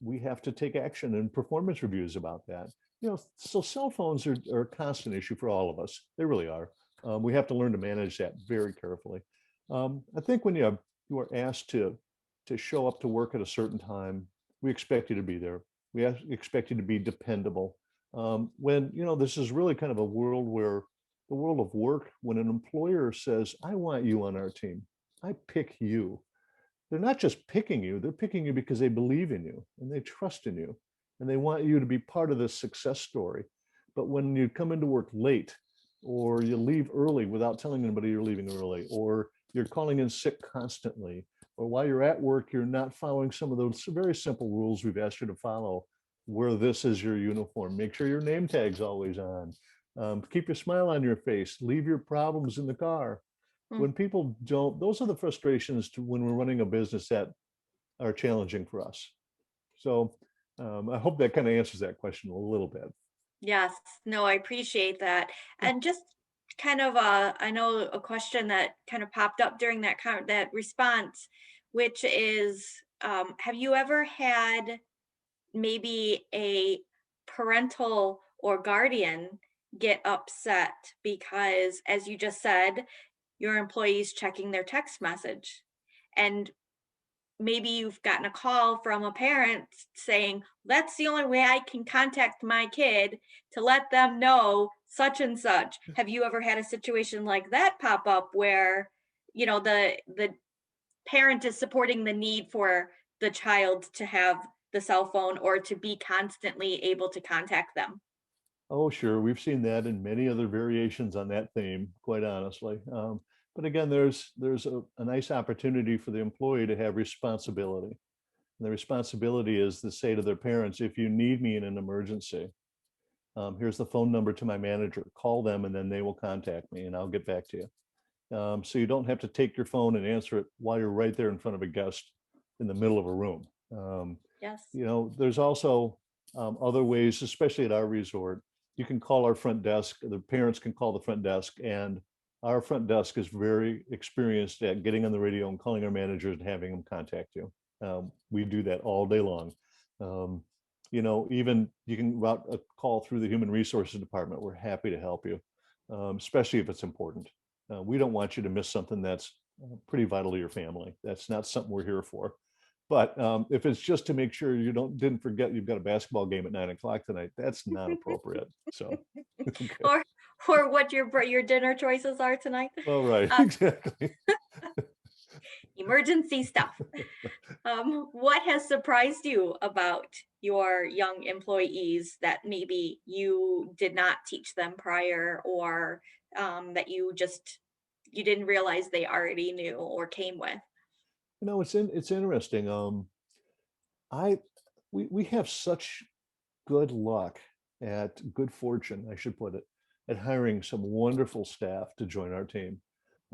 we have to take action and performance reviews about that. So cell phones are a constant issue for all of us. They really are. We have to learn to manage that very carefully. I think when you are asked to show up to work at a certain time, we expect you to be there. We expect you to be dependable. When this is really kind of a world where the world of work, when an employer says, I want you on our team, I pick you, they're not just picking you, they're picking you because they believe in you and they trust in you and they want you to be part of this success story. But when you come into work late, or you leave early without telling anybody you're leaving early, or you're calling in sick constantly, or while you're at work, you're not following some of those very simple rules we've asked you to follow, wear this as your uniform, make sure your name tag's always on, keep your smile on your face, leave your problems in the car. When people don't, those are the frustrations when we're running a business that are challenging for us. So I hope that kind of answers that question a little bit. Yes, no, I appreciate that. And just kind of I know a question that kind of popped up during that response, which is have you ever had maybe a parental or guardian get upset because, as you just said, your employee's checking their text message, and maybe you've gotten a call from a parent saying, that's the only way I can contact my kid to let them know such and such. Have you ever had a situation like that pop up where, the parent is supporting the need for the child to have the cell phone or to be constantly able to contact them? Oh, sure. We've seen that in many other variations on that theme, quite honestly. But again, there's a nice opportunity for the employee to have responsibility. And the responsibility is to say to their parents, if you need me in an emergency, here's the phone number to my manager. Call them and then they will contact me and I'll get back to you. So you don't have to take your phone and answer it while you're right there in front of a guest in the middle of a room. Yes. There's also other ways, especially at our resort. You can call our front desk, the parents can call the front desk, and our front desk is very experienced at getting on the radio and calling our managers and having them contact you. We do that all day long. Even you can route a call through the human resources department. We're happy to help you, especially if it's important. We don't want you to miss something that's pretty vital to your family. That's not something we're here for. But if it's just to make sure you didn't forget you've got a basketball game at 9 o'clock tonight, that's not appropriate. So, okay. Or what your dinner choices are tonight. All right, Uh, exactly. Emergency stuff. What has surprised you about your young employees that maybe you did not teach them prior, or that you didn't realize they already knew or came with? It's interesting. I we have such good luck at good fortune, I should put it, at hiring some wonderful staff to join our team.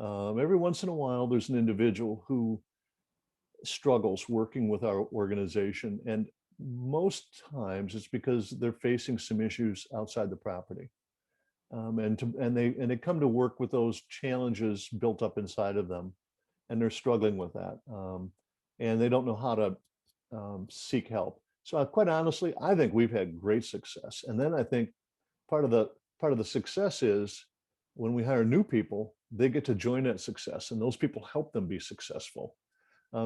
Every once in a while, there's an individual who struggles working with our organization, and most times it's because they're facing some issues outside the property, and they come to work with those challenges built up inside of them, and they're struggling with that, and they don't know how to seek help. So quite honestly, I think we've had great success. And then I think part of the success is when we hire new people, they get to join that success, and those people help them be successful.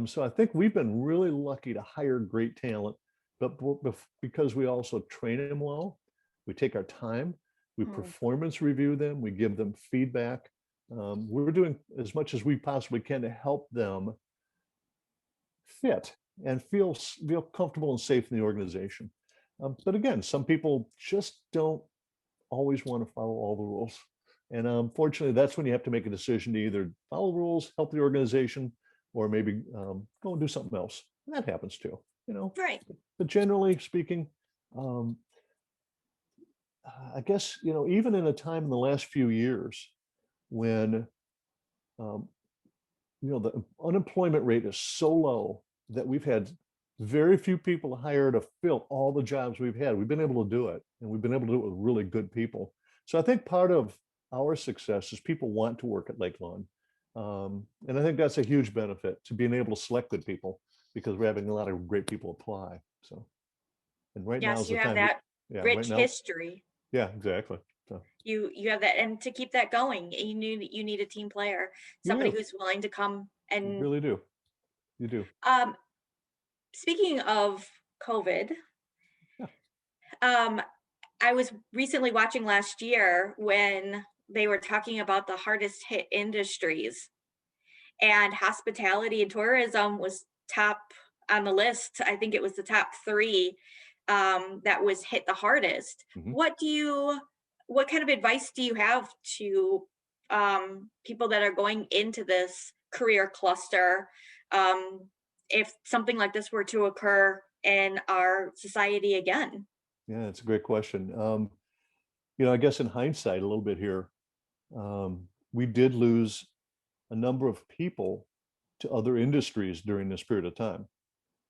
So I think we've been really lucky to hire great talent, but because we also train them well, we take our time, we Mm. performance review them, we give them feedback. We're doing as much as we possibly can to help them fit and feel comfortable and safe in the organization. But again, some people just don't always want to follow all the rules. And unfortunately, that's when you have to make a decision to either follow rules, help the organization, or maybe go and do something else. And that happens too. Right. But generally speaking, um, I guess, even in a time in the last few years when, um, the unemployment rate is so low that we've had very few people hired to fill all the jobs we've had. We've been able to do it, and we've been able to do it with really good people. So I think part of our success is people want to work at Lake Lawn. And I think that's a huge benefit to being able to select good people, because we're having a lot of great people apply. So, and right now Yes, is the you have time. that Yeah, right rich now. history. Yeah, exactly. So You have that, and to keep that going, you need a team player, you somebody do, who's willing to come you and really do. You do. um speaking of COVID, Yeah. um I was recently watching last year when they were talking about the hardest hit industries, and hospitality and tourism was top on the list. I think it was the top three that was hit the hardest. Mhm. What kind of advice do you have to people that are going into this career cluster, um, if something like this were to occur in our society again? Yeah, it's a great question. I guess in hindsight, a little bit here, we did lose a number of people to other industries during this period of time.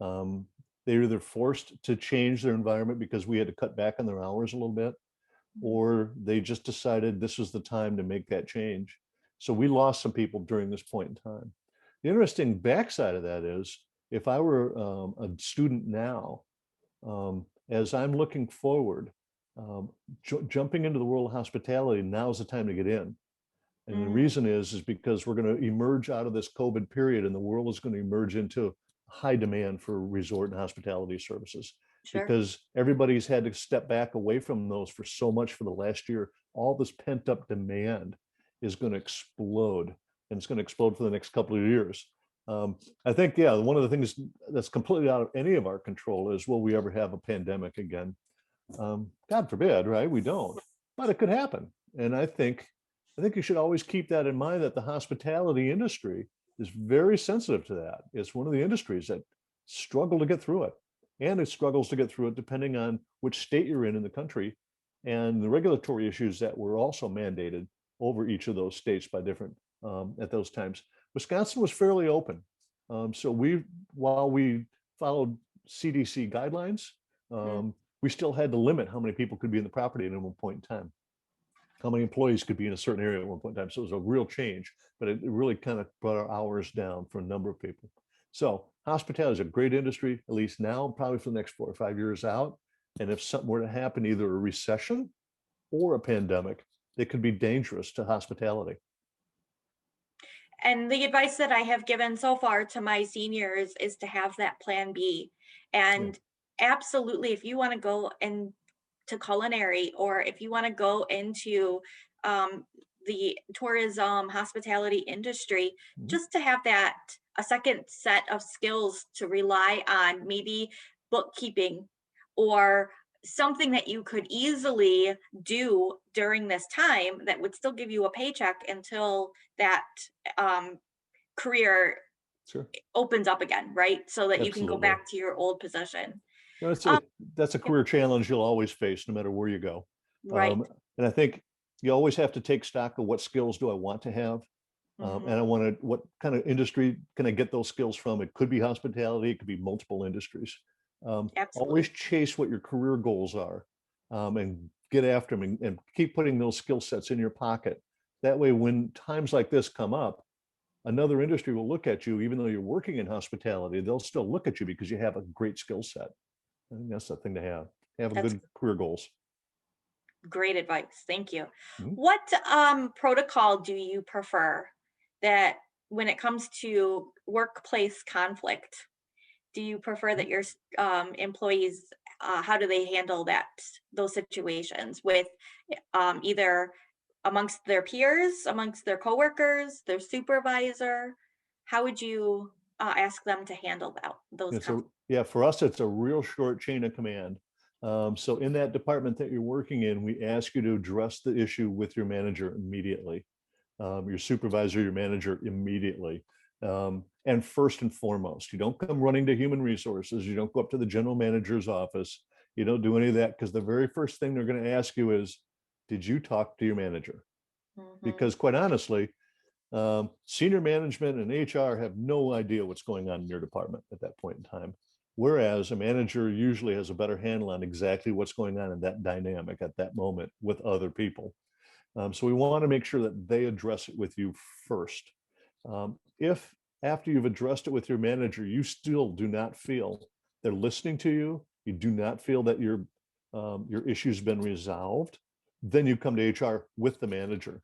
Um, they were either forced to change their environment because we had to cut back on their hours a little bit, or they just decided this was the time to make that change. So we lost some people during this point in time. The interesting backside of that is if I were a student now, as I'm looking forward, jumping into the world of hospitality, now's the time to get in. And the reason is because we're going to emerge out of this COVID period, and the world is going to emerge into high demand for resort and hospitality services. Sure. Because everybody's had to step back away from those for so much for the last year. All this pent up demand is going to explode, and it's going to explode for the next couple of years. I think, yeah, one of the things that's completely out of any of our control is, will we ever have a pandemic again? God forbid, right? We don't, but it could happen. And I think you should always keep that in mind, that the hospitality industry is very sensitive to that. It's one of the industries that struggle to get through it. And it struggles to get through it depending on which state you're in the country, and the regulatory issues that were also mandated over each of those states by different at those times. Wisconsin was fairly open. So while we followed CDC guidelines, we still had to limit how many people could be in the property at one point in time, how many employees could be in a certain area at one point in time. So it was a real change, but it really kind of brought our hours down for a number of people. So hospitality is a great industry, at least now, probably for the next 4 or 5 years out. And if something were to happen, either a recession or a pandemic, it could be dangerous to hospitality. And the advice that I have given so far to my seniors is to have that plan B. And absolutely, if you want to go into culinary, or if you want to go into the tourism hospitality industry, just to have that a second set of skills to rely on, maybe bookkeeping or something that you could easily do during this time that would still give you a paycheck until that career Sure. opens up again, right? So that you can go Absolutely. back to your old position. That's a career challenge you'll always face no matter where you go. Right. And I think you always have to take stock of what skills do I want to have. And I want to, what kind of industry can I get those skills from? It could be hospitality, it could be multiple industries. Absolutely. Always chase what your career goals are, and get after them, and keep putting those skill sets in your pocket. That way, when times like this come up, another industry will look at you, even though you're working in hospitality, they'll still look at you because you have a great skill set. I think that's the thing to have. Have a That's good career goals. great advice. Thank you. Mhm. What protocol do you prefer that when it comes to workplace conflict? Do you prefer that your employees, how do they handle those situations with either amongst their peers, amongst their coworkers, their supervisor? How would you ask them to handle those conflicts? Yeah, for us, it's a real short chain of command. So in that department that you're working in, we ask you to address the issue with your manager immediately, your supervisor, your manager immediately. And first and foremost, you don't come running to human resources. You don't go up to the general manager's office. You don't do any of that, because the very first thing they're going to ask you is, did you talk to your manager? Because quite honestly, senior management and HR have no idea what's going on in your department at that point in time. Whereas a manager usually has a better handle on exactly what's going on in that dynamic at that moment with other people. So we want to make sure that they address it with you first. If after you've addressed it with your manager, you still do not feel they're listening to you, you do not feel that your issue's been resolved, then you come to HR with the manager.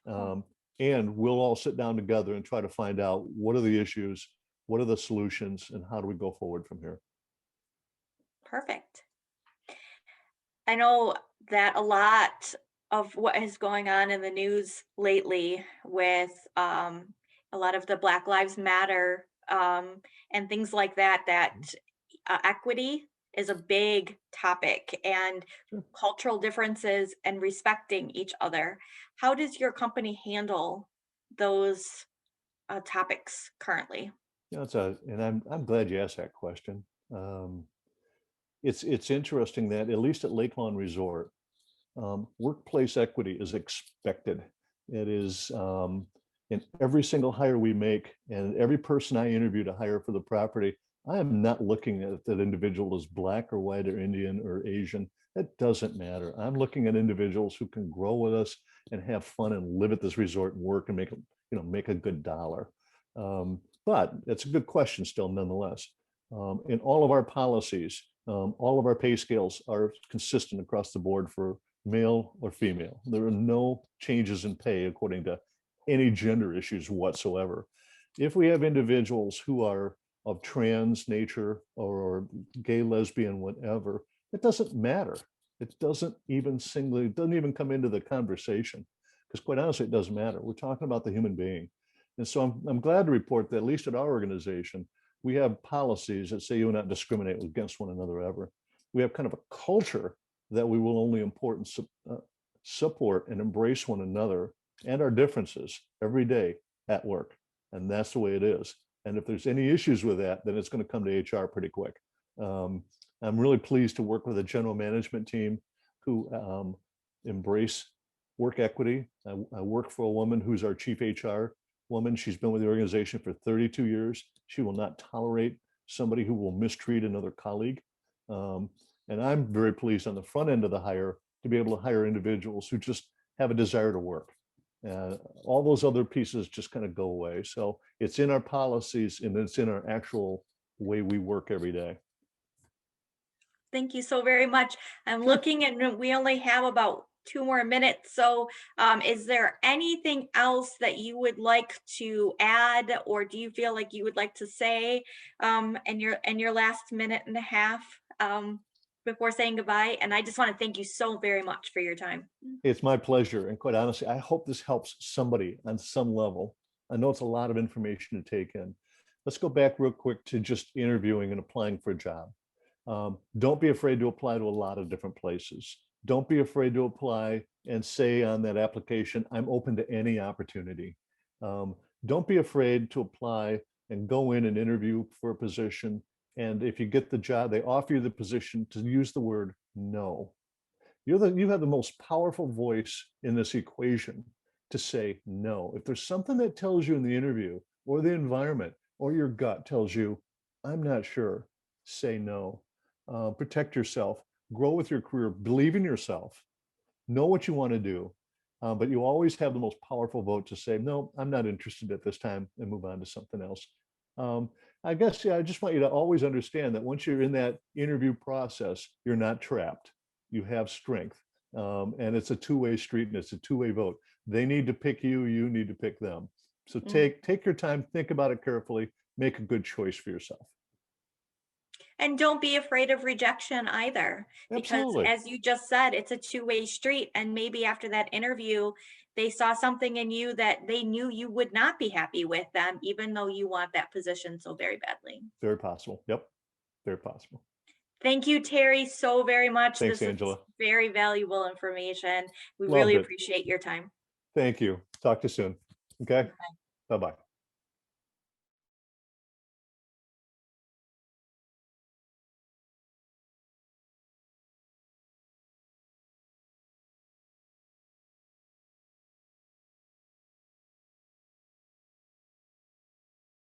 And we'll all sit down together and try to find out, what are the issues, what are the solutions, and how do we go forward from here? Perfect. I know that a lot of what is going on in the news lately with a lot of the Black Lives Matter and things like that, equity is a big topic, and cultural differences and respecting each other. How does your company handle those topics currently? Yeah, and I'm glad you asked that question. It's interesting that at least at Lake Lawn Resort, workplace equity is expected. It is in every single hire we make, and every person I interview to hire for the property, I am not looking at that individual as Black or white or Indian or Asian. That doesn't matter. I'm looking at individuals who can grow with us and have fun and live at this resort and work and make a good dollar. But it's a good question still, nonetheless. In all of our policies, all of our pay scales are consistent across the board for male or female. There are no changes in pay according to any gender issues whatsoever. If we have individuals who are of trans nature or gay, lesbian, whatever, it doesn't matter. It doesn't even come into the conversation, because quite honestly, it doesn't matter. We're talking about the human being. And so I'm glad to report that at least at our organization, we have policies that say you will not discriminate against one another ever. We have kind of a culture that we will only support and embrace one another and our differences every day at work. And that's the way it is. And if there's any issues with that, then it's going to come to HR pretty quick. I'm really pleased to work with a general management team who embrace work equity. I work for a woman who's our chief HR woman. She's been with the organization for 32 years. She will not tolerate somebody who will mistreat another colleague. And I'm very pleased on the front end of the hire to be able to hire individuals who just have a desire to work. All those other pieces just kind of go away. So it's in our policies and it's in our actual way we work every day. Thank you so very much. I'm looking and we only have about 2 more minutes. So is there anything else that you would like to add, or do you feel like you would like to say in your last minute and a half before saying goodbye? And I just want to thank you so very much for your time. It's my pleasure. And quite honestly, I hope this helps somebody on some level. I know it's a lot of information to take in. Let's go back real quick to just interviewing and applying for a job. Don't be afraid to apply to a lot of different places. Don't be afraid to apply and say on that application, I'm open to any opportunity. Don't be afraid to apply and go in and interview for a position. And if you get the job, they offer you the position, to use the word no. You have the most powerful voice in this equation to say no. If there's something that tells you in the interview or the environment or your gut tells you, I'm not sure, say no. Protect yourself, grow with your career, believe in yourself, know what you want to do, but you always have the most powerful vote to say, no, I'm not interested at this time, and move on to something else. I guess, yeah, I just want you to always understand that once you're in that interview process, you're not trapped. You have strength, and it's a two-way street and it's a two-way vote. They need to pick you, you need to pick them. So take your time, think about it carefully, make a good choice for yourself. And don't be afraid of rejection either, Absolutely. because as you just said, it's a two-way street. And maybe after that interview, they saw something in you that they knew you would not be happy with them, even though you want that position so very badly. Very possible. Yep. Very possible. Thank you, Terry, so very much. Thanks, This Angela. is very valuable information. We Loved really it. appreciate your time. Thank you. Talk to you soon. Okay. Bye-bye.